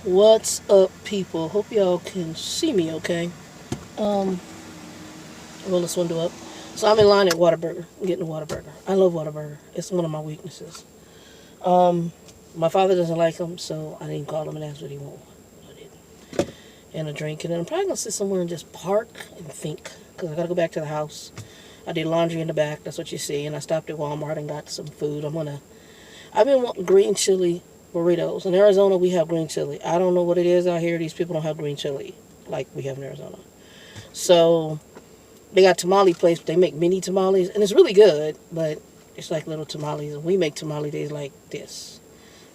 What's up, people? Hope y'all can see me okay. Um, roll this window up. So I'm in line at Whataburger. I'm getting a Whataburger. I love Whataburger. It's one of my weaknesses. Um, my father doesn't like them, so I didn't call him and ask what he wanted. I didn't. And a drink, and then I'm probably gonna sit somewhere and just park and think, cause I gotta go back to the house. I did laundry in the back. That's what you see. And I stopped at Walmart and got some food. I've been wanting green chili burritos. In Arizona, we have green chili. I don't know what it is out here. These people don't have green chili like we have in Arizona. So they got tamale place. They make mini tamales, and it's really good. But it's like little tamales, and we make tamale days like this.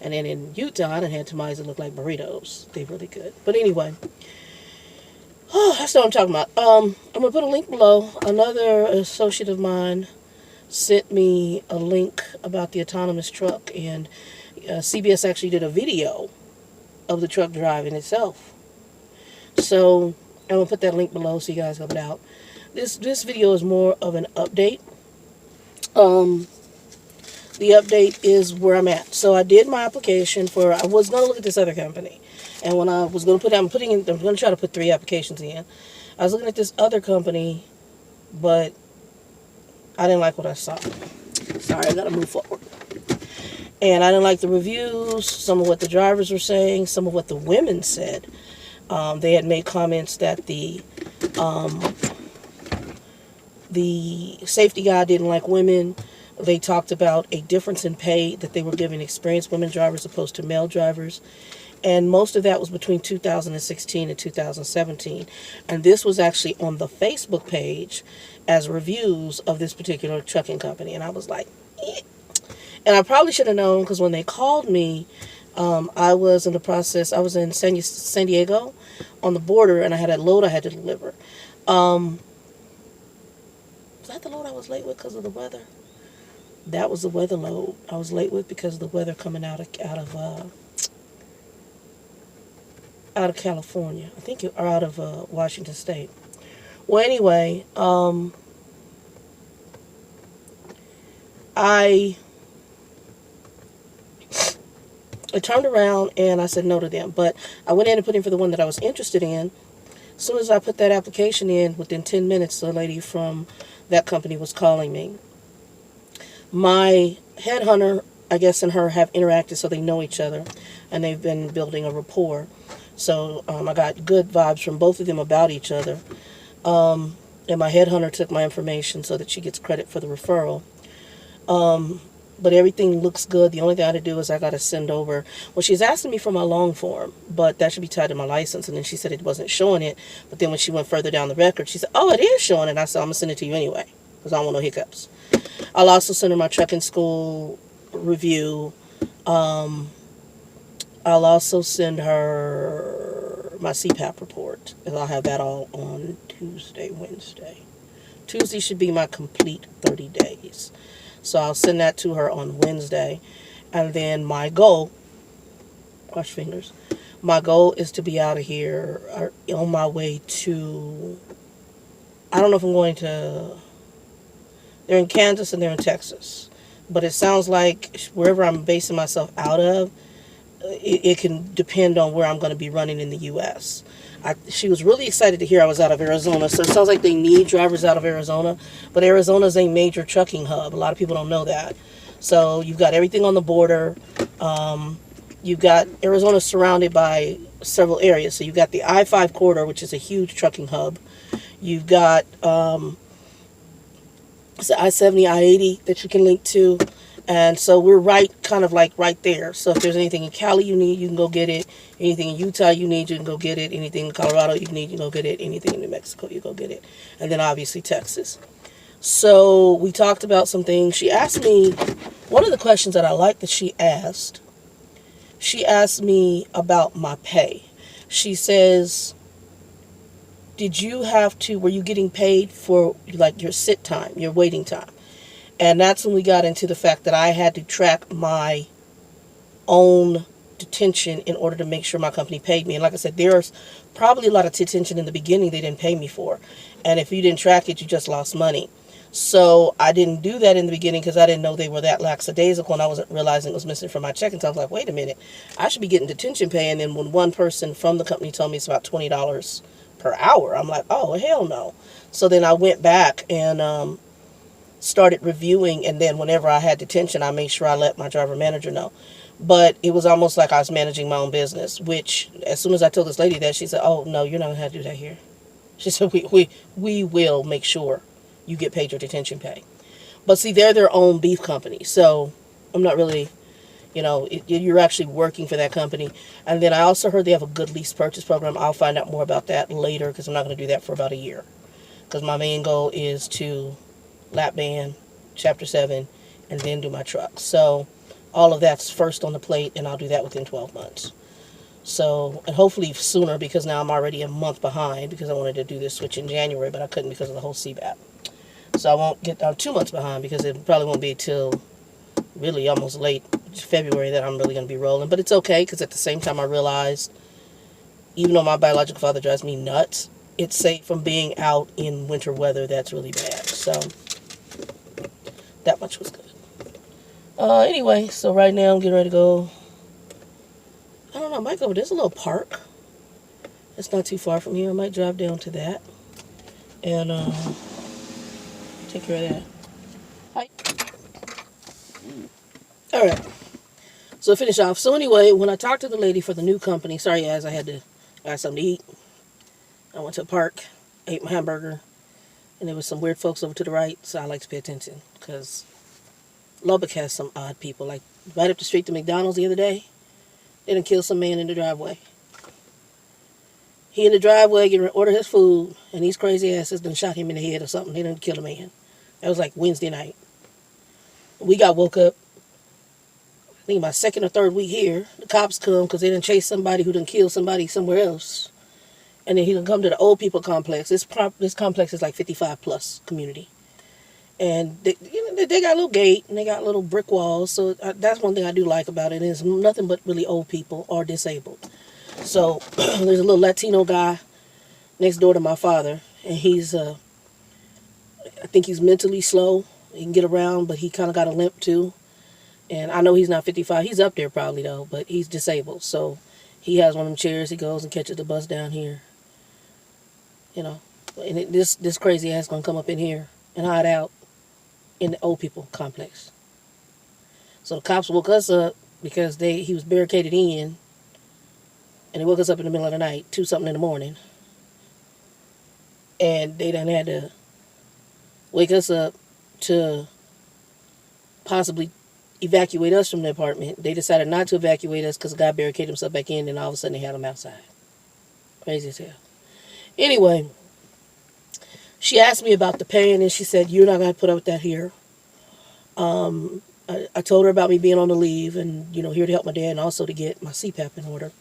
And then in Utah, I done had tamales that look like burritos. They're really good. But anyway, that's what I'm talking about. I'm gonna put a link below. Another associate of mine sent me a link about the autonomous truck, and CBS actually did a video of the truck driving itself. So I'm gonna put that link below so you guys help it out. This video is more of an update. Um, the update is where I'm at. So I did my application for. I was gonna look at this other company, and when I was gonna put, I'm gonna try to put 3 applications in. I was looking at this other company, but I didn't like what I saw. Sorry, I gotta move forward. And I didn't like the reviews, some of what the drivers were saying, some of what the women said. They had made comments that um, the safety guy didn't like women. They talked about a difference in pay that they were giving experienced women drivers opposed to male drivers. And most of that was between 2016 and 2017. And this was actually on the Facebook page as reviews of this particular trucking company. And I was like, eh. And I probably should have known because when they called me, I was in the process, I was in San Diego on the border, and I had a load I had to deliver. Um, was that the load I was late with because of the weather? That was the weather load I was late with because of the weather coming out of California. I think or out of Washington State. Well, anyway, I I turned around and I said no to them. But I went in and put in for the one that I was interested in. As soon as I put that application in, within 10 minutes, the lady from that company was calling me. My headhunter, I guess, and her have interacted so they know each other, and they've been building a rapport. So I got good vibes from both of them about each other. And my headhunter took my information so that she gets credit for the referral. But everything looks good. The only thing I got to do is I got to send over. Well, she's asking me for my long form, but that should be tied to my license. And then she said it wasn't showing it. But then when she went further down the record, she said, "Oh, it is showing it." I said, "I'm gonna send it to you anyway because I don't want no hiccups." I'll also send her my trucking school review. Um, I'll also send her my CPAP report, and I'll have that all on Tuesday, Wednesday. Tuesday should be my complete 30 days. So I'll send that to her on Wednesday. And then my goal, cross fingers, my goal is to be out of here on my way to, I don't know if I'm going to, they're in Kansas and they're in Texas. But it sounds like wherever I'm basing myself out of, it can depend on where I'm going to be running in the U.S. She was really excited to hear I was out of Arizona, so it sounds like they need drivers out of Arizona, but Arizona's a major trucking hub. A lot of people don't know that. So you've got everything on the border. You've got Arizona surrounded by several areas. So you've got the I-5 corridor, which is a huge trucking hub. You've got it's the I-70, I-80 that you can link to. And so we're kind of like right there. So if there's anything in Cali you need, you can go get it. Anything in Utah you need, you can go get it. Anything in Colorado you need, you can go get it. Anything in New Mexico, you go get it. And then obviously Texas. So we talked about some things. She asked me, one of the questions that I liked that she asked me about my pay. She says, were you getting paid for like your sit time, your waiting time? And that's when we got into the fact that I had to track my own detention in order to make sure my company paid me. And like I said, there's probably a lot of detention in the beginning they didn't pay me for. And if you didn't track it, you just lost money. So I didn't do that in the beginning because I didn't know they were that lackadaisical, and I wasn't realizing it was missing from my check. And so I was like, wait a minute, I should be getting detention pay. And then when one person from the company told me it's about $20 per hour, I'm like, oh, hell no. So then I went back and started reviewing, and then whenever I had detention, I made sure I let my driver manager know. But it was almost like I was managing my own business, which as soon as I told this lady that, she said, oh, no, you're not going to have to do that here. She said, we will make sure you get paid your detention pay. But see, they're their own beef company. So I'm not really, you're actually working for that company. And then I also heard they have a good lease purchase program. I'll find out more about that later because I'm not going to do that for about a year. Because my main goal is to lap band, Chapter 7, and then do my truck. So all of that's first on the plate, and I'll do that within 12 months. So, and hopefully sooner, because now I'm already a month behind because I wanted to do this switch in January, but I couldn't because of the whole CBAP. So I won't get down 2 months behind because it probably won't be till really almost late February that I'm really going to be rolling. But it's okay because at the same time I realized, even though my biological father drives me nuts, it's safe from being out in winter weather that's really bad. So that much was good. Anyway, so right now I'm getting ready to go. I don't know, I might go. There's a little park. It's not too far from here. I might drive down to that and take care of that. Hi. All right. So to finish off. So anyway, when I talked to the lady for the new company, sorry guys, I had something to eat. I went to a park, ate my hamburger, and there was some weird folks over to the right, so I like to pay attention because Lubbock has some odd people. Like right up the street to McDonald's the other day, they done killed some man in the driveway. He in the driveway getting ready to order his food, and these crazy asses done shot him in the head or something. They done killed a man. That was like Wednesday night. We got woke up, I think my second or third week here. The cops come because they done chased somebody who done killed somebody somewhere else. And then he done come to the old people complex. This complex is like 55 plus community. And they got a little gate and they got little brick walls. So that's one thing I do like about it. It's nothing but really old people or disabled. So there's a little Latino guy next door to my father. And he's, I think he's mentally slow. He can get around, but he kind of got a limp too. And I know he's not 55. He's up there probably though, but he's disabled. So he has one of them chairs. He goes and catches the bus down here. And this crazy ass gonna come up in here and hide out in the old people complex. So the cops woke us up because he was barricaded in, and they woke us up in the middle of the night, 2 something in the morning, and they done had to wake us up to possibly evacuate us from the apartment. They decided not to evacuate us because the guy barricaded himself back in, and all of a sudden they had him outside. Crazy as hell. Anyway, she asked me about the pain, and she said, you're not going to put up with that here. I told her about me being on the leave and, here to help my dad and also to get my CPAP in order.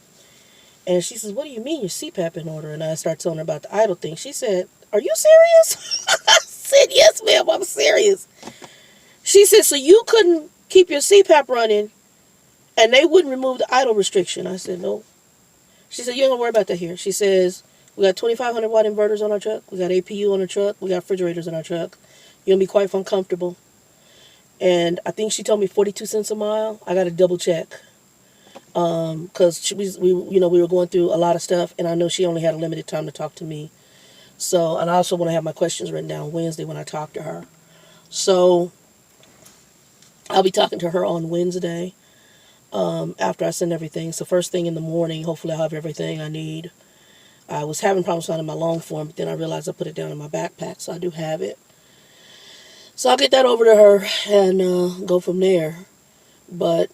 And she says, what do you mean your CPAP in order? And I started telling her about the idle thing. She said, are you serious? I said, yes, ma'am, I'm serious. She said, so you couldn't keep your CPAP running and they wouldn't remove the idle restriction? I said, no. She said, you ain't going to worry about that here. She says, we got 2,500 watt inverters on our truck. We got APU on our truck. We got refrigerators on our truck. You're going to be quite uncomfortable. And I think she told me 42 cents a mile. I got to double check. Because we were going through a lot of stuff. And I know she only had a limited time to talk to me. So, and I also want to have my questions written down Wednesday when I talk to her. So, I'll be talking to her on Wednesday. After I send everything. So first thing in the morning, hopefully I'll have everything I need. I was having problems finding my long form, but then I realized I put it down in my backpack, so I do have it. So I'll get that over to her and go from there. But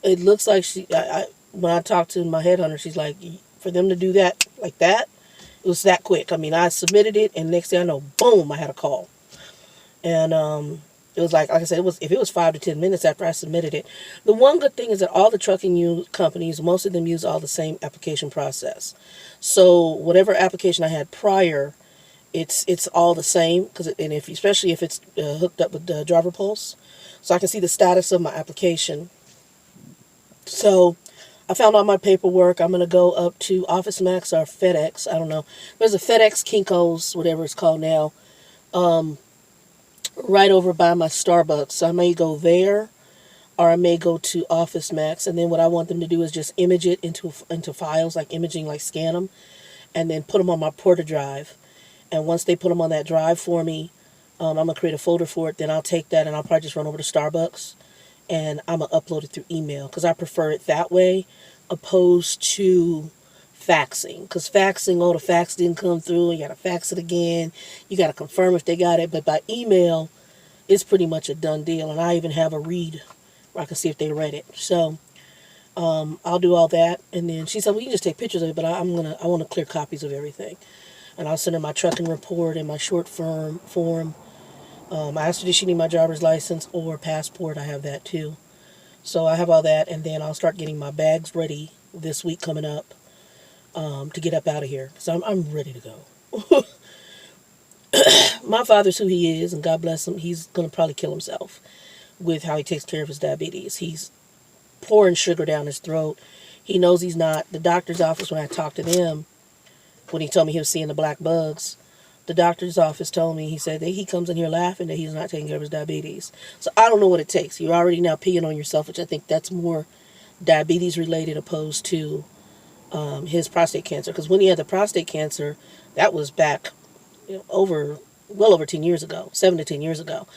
it looks like when I talked to my headhunter, she's like, for them to do that like that, it was that quick. I mean, I submitted it, and next thing I know, boom, I had a call. And it was like I said, if it was 5 to 10 minutes after I submitted it. The one good thing is that all the trucking companies, most of them use all the same application process. So whatever application I had prior, it's all the same. Especially if it's hooked up with the driver pulse, so I can see the status of my application. So I found all my paperwork. I'm gonna go up to Office Max or FedEx. I don't know. There's a FedEx, Kinko's, whatever it's called now. right over by my Starbucks. So I may go there, or I may go to Office Max. And then what I want them to do is just image it into files, like imaging, like scan them, and then put them on my Porter drive. And once they put them on that drive for me, I'm going to create a folder for it. Then I'll take that and I'll probably just run over to Starbucks and I'm going to upload it through email because I prefer it that way opposed to faxing. Because faxing, oh, the fax didn't come through. You got to fax it again. You got to confirm if they got it. But by email, it's pretty much a done deal. And I even have a read where I can see if they read it. So I'll do all that. And then she said, well, you can just take pictures of it, but I want to clear copies of everything. And I'll send her my trucking report and my short form. I asked her, did she need my driver's license or passport? I have that too. So I have all that, and then I'll start getting my bags ready this week coming up to get up out of here. So I'm ready to go. My father's who he is, and God bless him. He's going to probably kill himself with how he takes care of his diabetes. He's pouring sugar down his throat. He knows he's not. The doctor's office, when I talked to them, when he told me he was seeing the black bugs, the doctor's office told me, he said that he comes in here laughing that he's not taking care of his diabetes. So I don't know what it takes. You're already now peeing on yourself, which I think that's more diabetes related opposed to his prostate cancer. Because when he had the prostate cancer, that was back well over 10 years ago, 7 to 10 years ago.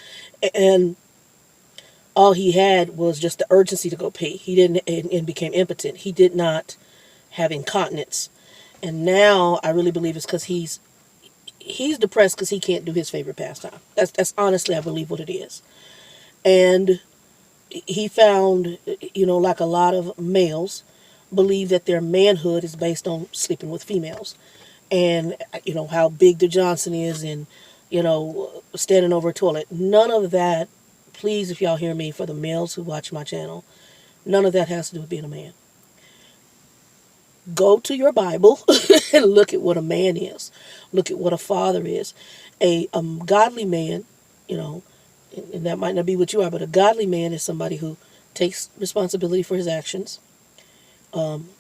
And all he had was just the urgency to go pee. He didn't, and became impotent. He did not have incontinence. And now I really believe it's because he's depressed because he can't do his favorite pastime. That's honestly, I believe, what it is. And he found, like a lot of males, believe that their manhood is based on sleeping with females. And, how big the Johnson is and, standing over a toilet. None of that, please, if y'all hear me, for the males who watch my channel, none of that has to do with being a man. Go to your Bible and look at what a man is. Look at what a father is. A godly man, and that might not be what you are, but a godly man is somebody who takes responsibility for his actions,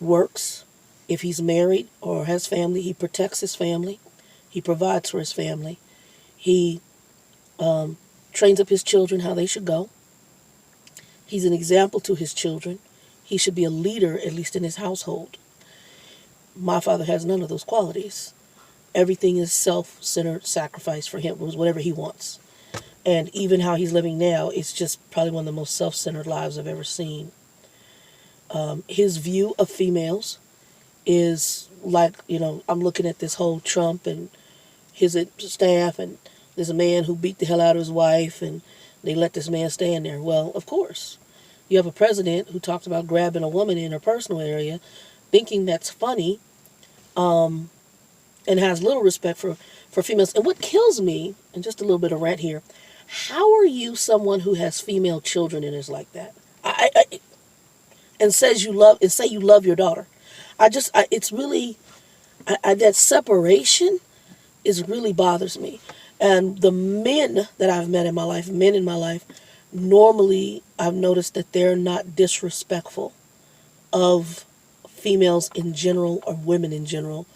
works. If he's married or has family, he protects his family. He provides for his family. He trains up his children how they should go. He's an example to his children. He should be a leader, at least in his household. My father has none of those qualities. Everything is self-centered sacrifice for him, whatever he wants. And even how he's living now, it's just probably one of the most self-centered lives I've ever seen. His view of females is like, I'm looking at this whole Trump and his staff, and there's a man who beat the hell out of his wife, and they let this man stand there. Well, of course. You have a president who talks about grabbing a woman in her personal area, thinking that's funny, and has little respect for females. And what kills me, and just a little bit of rant here, how are you someone who has female children and is like that? And say you love your daughter. It's really, that separation really bothers me. And the men that I've met in my life, normally I've noticed that they're not disrespectful of females in general or women in general.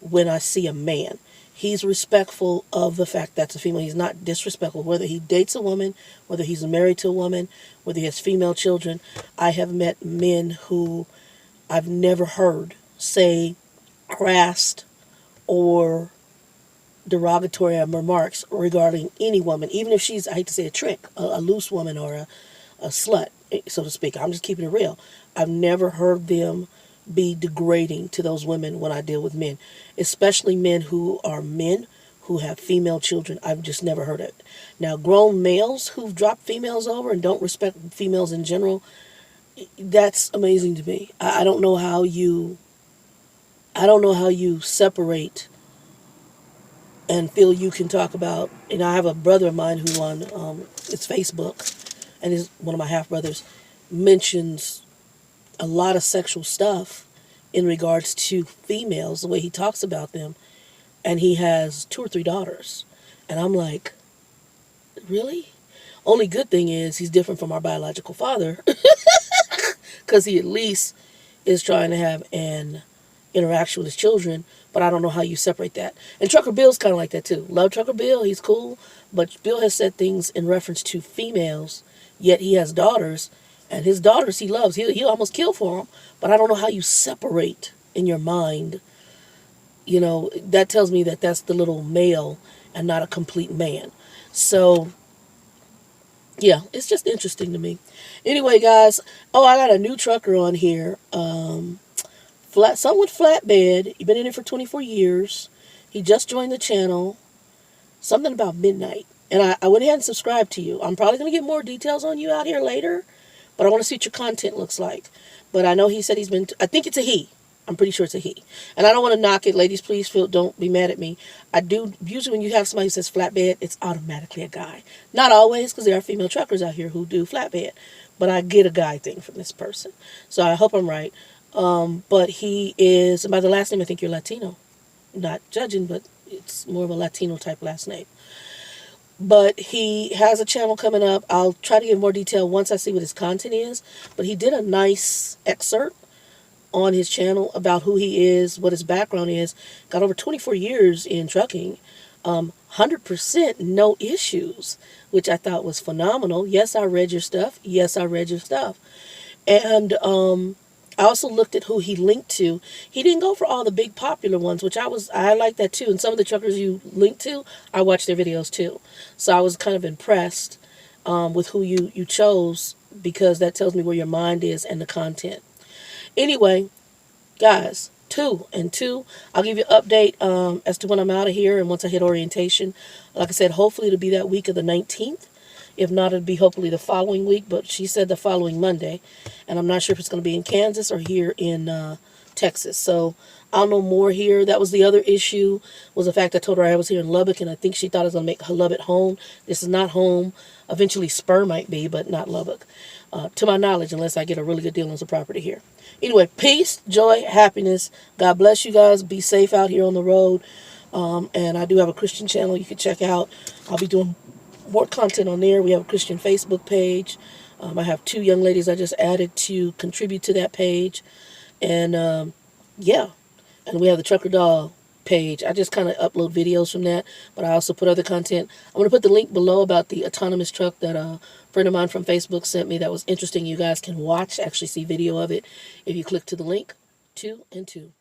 When I see a man, he's respectful of the fact that's a female. He's not disrespectful, whether he dates a woman, whether he's married to a woman, whether he has female children. I have met men who I've never heard say crass or derogatory remarks regarding any woman, even if she's, I hate to say, a trick, a loose woman or a slut, so to speak. I'm just keeping it real. I've never heard them be degrading to those women when I deal with men, especially men who have female children. I've just never heard it. Now, grown males who've dropped females over and don't respect females in general, that's amazing to me. I don't know how you separate and feel you can talk about. And I have a brother of mine who on it's Facebook, and is one of my half brothers, mentions a lot of sexual stuff in regards to females, the way he talks about them, and he has 2 or 3 daughters. And I'm like, really? Only good thing is he's different from our biological father, because he at least is trying to have an interaction with his children, but I don't know how you separate that. And Trucker Bill's kind of like that too. Love Trucker Bill, he's cool, but Bill has said things in reference to females, yet he has daughters, and his daughters he loves. He'll almost kill for them, but I don't know how you separate in your mind. You know, that tells me that that's the little male and not a complete man. So, yeah, it's just interesting to me. Anyway, guys, oh, I got a new trucker on here. Someone with flatbed. He's been in it for 24 years. He just joined the channel. Something about midnight. And I went ahead and subscribed to you. I'm probably going to get more details on you out here later, but I want to see what your content looks like. But I know he said he's been, I think it's a he. I'm pretty sure it's a he. And I don't want to knock it. Ladies, please don't be mad at me. I do, usually when you have somebody who says flatbed, it's automatically a guy. Not always, because there are female truckers out here who do flatbed. But I get a guy thing from this person. So I hope I'm right. But he is, and by the last name, I think you're Latino. Not judging, but it's more of a Latino type last name. But he has a channel coming up. I'll try to give more detail once I see what his content is. But he did a nice excerpt on his channel about who he is, what his background is. Got over 24 years in trucking. 100% no issues, which I thought was phenomenal. Yes, I read your stuff. Yes, I read your stuff. And I also looked at who he linked to. He didn't go for all the big popular ones, which I like that too. And some of the truckers you linked to, I watched their videos too. So I was kind of impressed with who you chose, because that tells me where your mind is and the content. Anyway, guys, 2 and 2. I'll give you an update as to when I'm out of here and once I hit orientation. Like I said, hopefully it'll be that week of the 19th. If not, it'll be hopefully the following week. But she said the following Monday. And I'm not sure if it's going to be in Kansas or here in Texas. So I'll know more here. That was the other issue, was the fact I told her I was here in Lubbock, and I think she thought I was going to make her Lubbock home. This is not home. Eventually Spur might be, but not Lubbock. To my knowledge, unless I get a really good deal on some property here. Anyway, peace, joy, happiness. God bless you guys. Be safe out here on the road. And I do have a Christian channel you can check out. I'll be doing more content on there. We have a Christian Facebook page. I have 2 young ladies I just added to contribute to that page. And, yeah. And we have the Trucker Dog page. I just kind of upload videos from that, but I also put other content. I'm going to put the link below about the autonomous truck that a friend of mine from Facebook sent me that was interesting. You guys can watch, actually see video of it if you click to the link. 2 and 2.